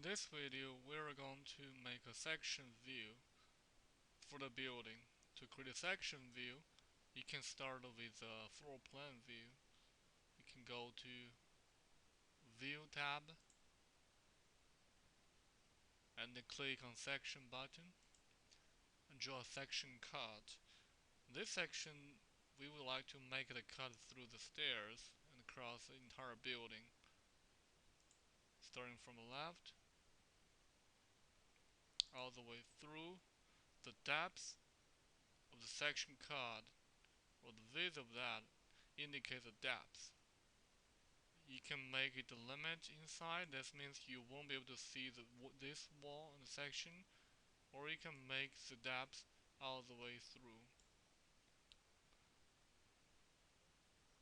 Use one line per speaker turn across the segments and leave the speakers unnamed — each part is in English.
this video, we're going to make a section view for the building. To create a section view, you can start with a floor plan view. You can go to View tab and then click on Section button and draw a section cut. This section, we would like to make it a cut through the stairs and across the entire building. Starting from the left, all the way through. The depth of the section cut, or the width of that, indicates the depth. You can make it the limit inside. That means you won't be able to see this wall in the section, or you can make the depth all the way through.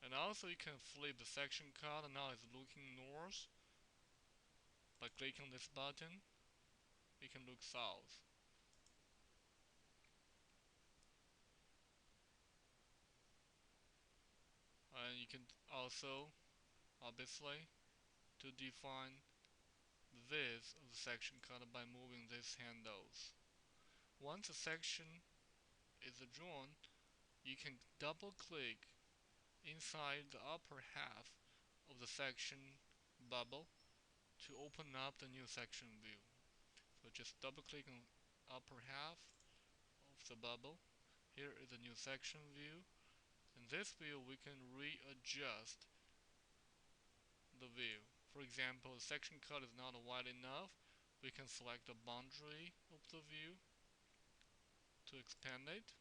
And also you can flip the section cut, and now it's looking north. By clicking this button, it can look south. And you can also, obviously, to define the width of the section cut by moving these handles. Once a section is drawn, you can double click inside the upper half of the section bubble to open up the new section view. So just double click on upper half of the bubble. Here is the new section view. In this view, we can readjust the view. For example, the section cut is not wide enough. We can select the boundary of the view to expand it.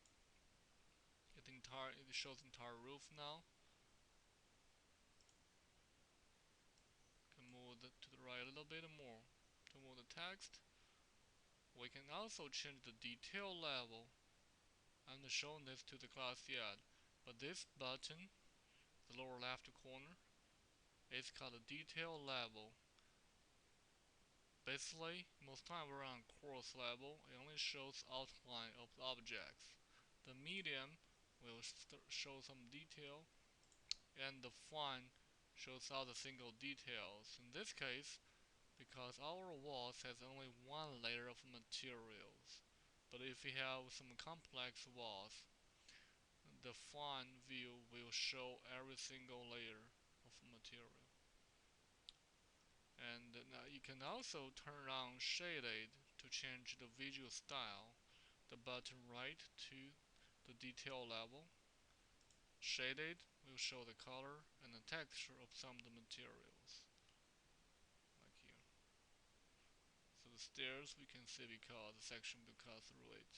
It shows the entire roof now. Can move it to the right a little bit more to move the text. We can also change the detail level. I'm not showing this to the class yet, but this button, the lower left corner, is called a detail level. Basically, most time we're on coarse level. It only shows outline of the objects. The medium will show some detail, and the fine shows all the single details. In this case, because our walls has only one layer of materials, but if we have some complex walls, the fine view will show every single layer of material. And now you can also turn on shaded to change the visual style. The button right to the detail level. Shaded will show the color and the texture of some of the materials, like here. So the stairs we can see because the section will cut through it.